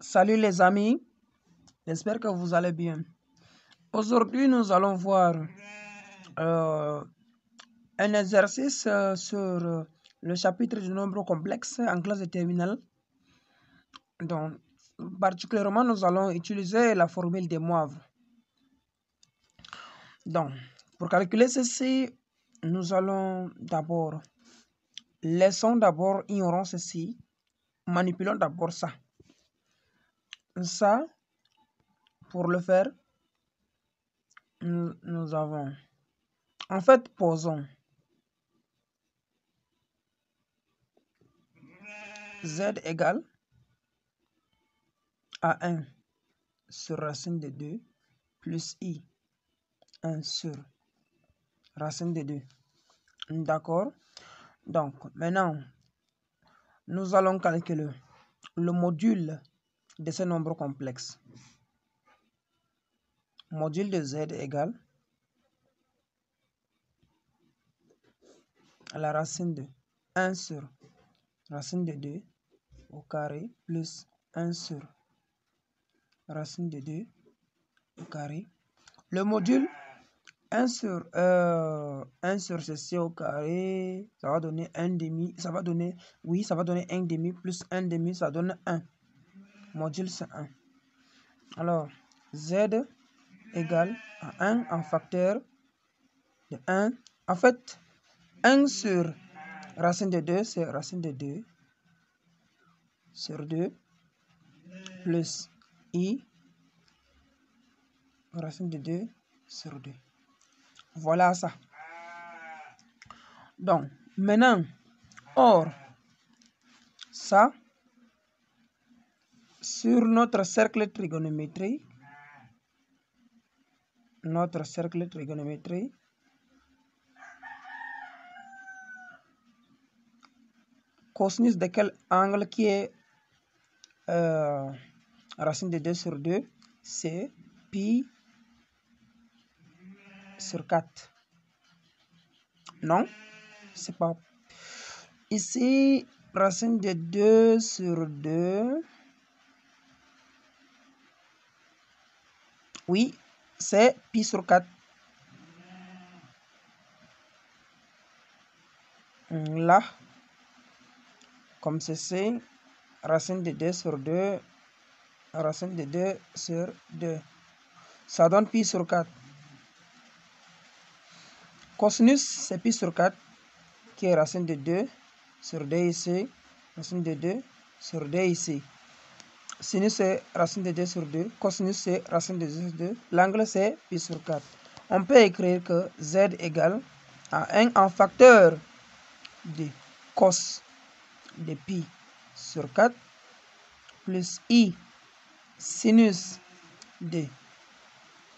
Salut les amis, j'espère que vous allez bien. Aujourd'hui, nous allons voir un exercice sur le chapitre du nombre complexe en classe de terminale. Donc, particulièrement, nous allons utiliser la formule des moivres. Donc, pour calculer ceci, nous allons d'abord, ignorons ceci, manipulons d'abord ça. Ça, pour le faire, nous avons, en fait, posons z égale à 1 sur racine de 2 plus i 1 sur racine de 2. D'accord? Donc, maintenant, nous allons calculer le module de ce nombre complexe. Module de z égale à la racine de 1 sur racine de 2 au carré plus 1 sur racine de 2 au carré. Le module 1 sur ceci au carré, ça va donner 1 demi, ça va donner 1 demi plus 1 demi, ça donne 1. Module c'est 1. Alors, z égale à 1 en facteur de 1. En fait, 1 sur racine de 2, c'est racine de 2 sur 2 plus i racine de 2 sur 2. Voilà ça. Donc, maintenant, or, ça, sur notre cercle trigonométrique, cosinus de quel angle qui est racine de 2 sur 2, c'est pi sur 4. Non, c'est pas. Ici, racine de 2 sur 2. Oui, c'est pi sur 4. Là, comme ceci, racine de 2 sur 2, racine de 2 sur 2. Ça donne pi sur 4. Cosinus, c'est pi sur 4, qui est racine de 2 sur 2 ici, racine de 2 sur 2 ici. Sinus, c'est racine de 2 sur 2, cosinus, c'est racine de 2 sur 2, l'angle, c'est pi sur 4. On peut écrire que z égale à 1 en facteur de cos de pi sur 4 plus i sinus de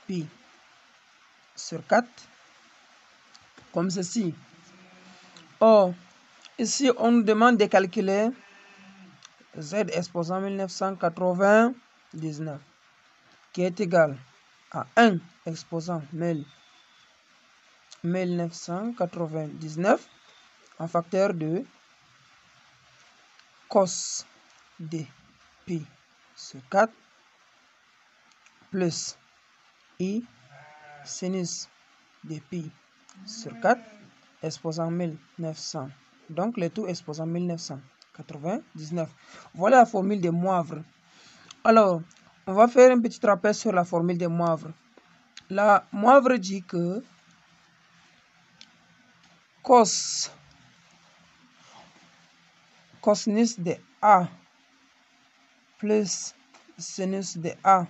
pi sur 4, comme ceci. Or, ici, on nous demande de calculer z exposant 1999, qui est égal à 1 exposant 1999 en facteur de cos de pi sur 4 plus i sinus de pi sur 4 exposant 1900. Donc, le tout exposant 1999. Voilà la formule des moivres. Alors, on va faire un petit rappel sur la formule des moivres. La moivre dit que cosinus de A plus sinus de A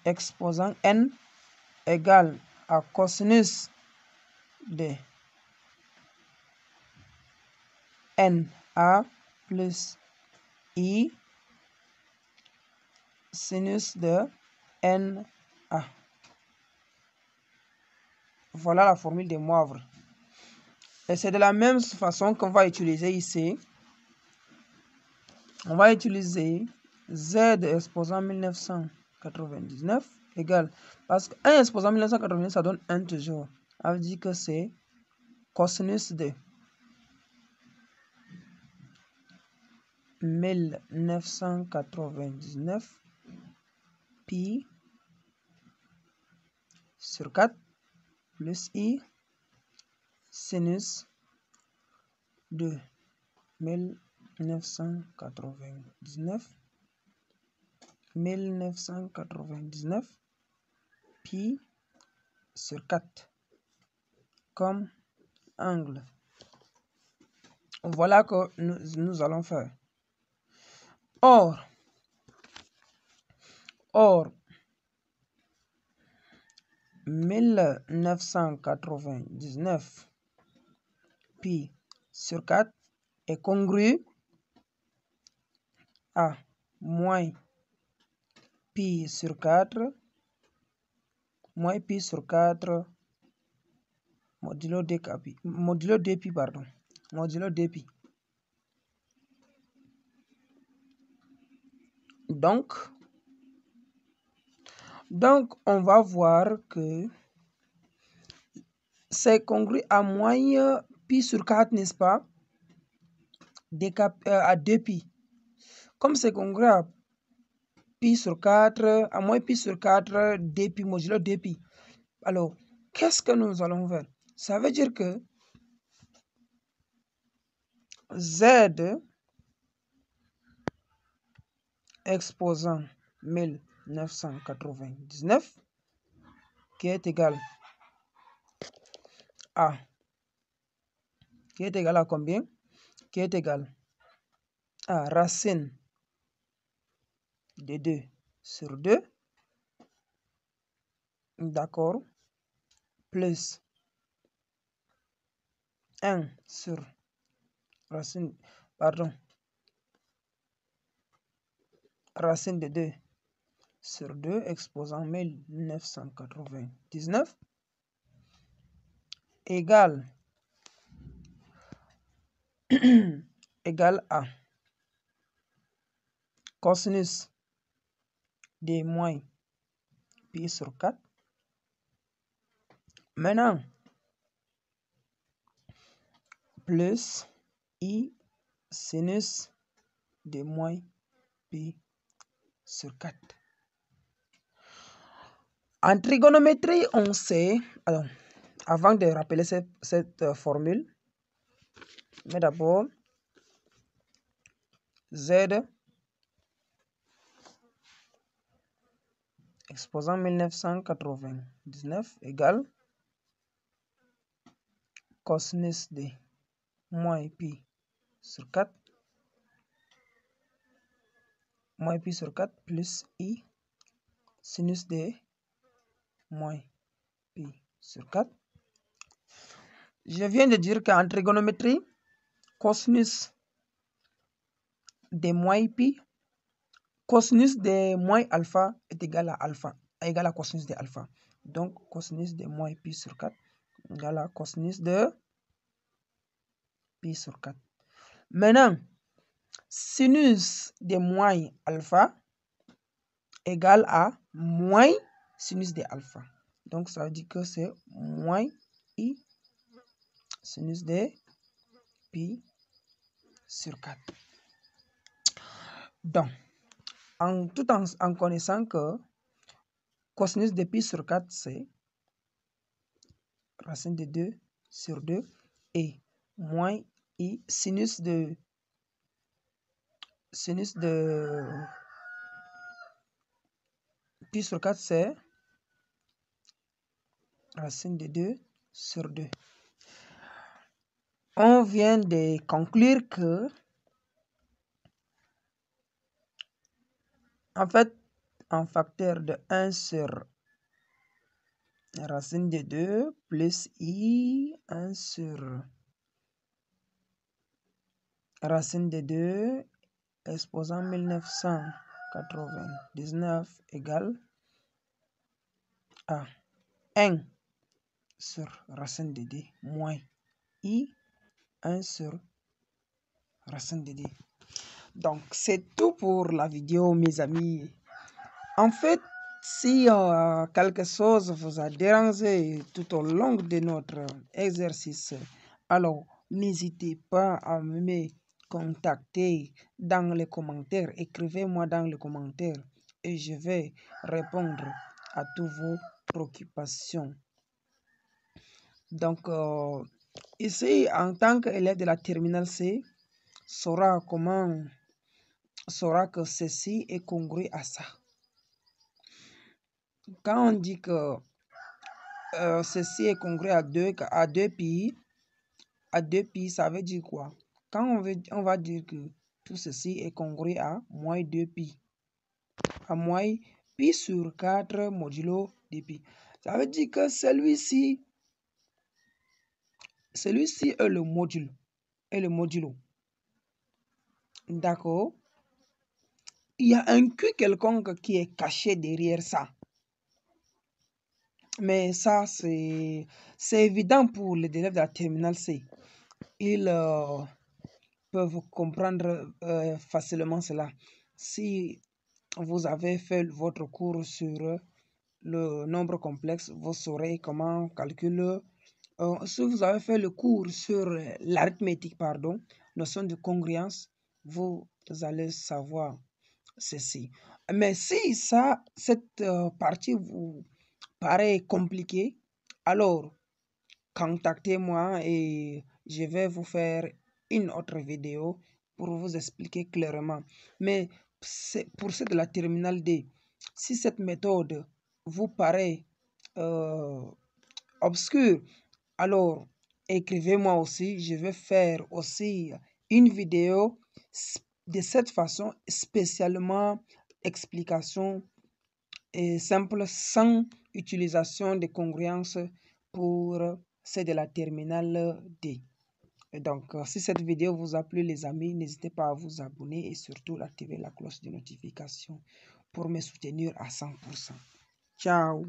exposant n égale à cosinus de NA plus I sinus de NA. Voilà la formule des moivres. Et c'est de la même façon qu'on va utiliser ici. On va utiliser Z exposant 1999 égale, parce que 1 exposant 1999, ça donne 1 toujours. Ça veut dire que c'est cosinus de 1999 pi sur 4 plus I sinus de 1999 pi sur 4 comme angle. Voilà que nous allons faire. Or 1999 pi sur 4 est congru à moins pi sur 4 modulo 2pi, pardon, modulo 2pi. Donc, on va voir que c'est congru à moins pi sur 4, n'est-ce pas? À 2pi. Comme c'est congru à pi sur 4, à moins pi sur 4, 2pi, modulo 2pi. Alors, qu'est-ce que nous allons faire? Ça veut dire que Z exposant 1999 qui est égal à combien? Qui est égal à racine de 2 sur 2, d'accord, plus 1 sur racine de 2 sur 2 exposant 1999 égale à cosinus de moins pi sur 4. Maintenant, plus I sinus de moins pi sur 4. En trigonométrie, on sait, alors, avant de rappeler cette formule, mais d'abord, Z exposant 1999 égale cosinus de moins pi sur 4 plus I sinus de moins pi sur 4. Je viens de dire qu'en trigonométrie, cosinus de moins pi, cosinus de moins alpha est égal à alpha, égal à cosinus de alpha. Donc, cosinus de moins pi sur 4 égale à cosinus de pi sur 4. Maintenant, sinus de moins alpha égale à moins sinus de alpha. Donc, ça veut dire que c'est moins I sinus de pi sur 4. Donc, tout en connaissant que cosinus de pi sur 4, c'est racine de 2 sur 2 et moins I sinus de pi sur 4, c'est racine de 2 sur 2. On vient de conclure que, en fait, un facteur de 1 sur racine de 2 plus I 1 sur racine de 2 exposant 1999 égale à 1 sur racine de 2 moins I 1 sur racine de 2. Donc, c'est tout pour la vidéo, mes amis. En fait, si quelque chose vous a dérangé tout au long de notre exercice, alors n'hésitez pas à me contacter dans les commentaires. Écrivez-moi dans les commentaires et je vais répondre à toutes vos préoccupations. Donc, ici, en tant qu'élève de la terminale C, saura que ceci est congru à ça. Quand on dit que ceci est congru à deux pi, ça veut dire quoi? Quand on va dire que tout ceci est congru à moins 2 pi, à moins pi sur 4 modulo de pi. Ça veut dire que celui-ci est le modulo. D'accord? Il y a un Q quelconque qui est caché derrière ça. Mais ça, c'est évident pour les élèves de la terminale C. Ils peuvent comprendre facilement cela. Si vous avez fait votre cours sur le nombre complexe, vous saurez comment calculer. Si vous avez fait le cours sur l'arithmétique, notion de congruence, vous allez savoir ceci. Mais si cette partie vous paraît compliquée, alors contactez-moi et je vais vous faire une autre vidéo pour vous expliquer clairement. Mais pour ceux de la terminale D, si cette méthode vous paraît obscure, alors écrivez-moi aussi. Je vais faire aussi une vidéo de cette façon, spécialement explication et simple, sans utilisation de congruence pour ceux de la terminale D. Et donc, si cette vidéo vous a plu, les amis, n'hésitez pas à vous abonner et surtout activer la cloche de notification pour me soutenir à 100%. Ciao!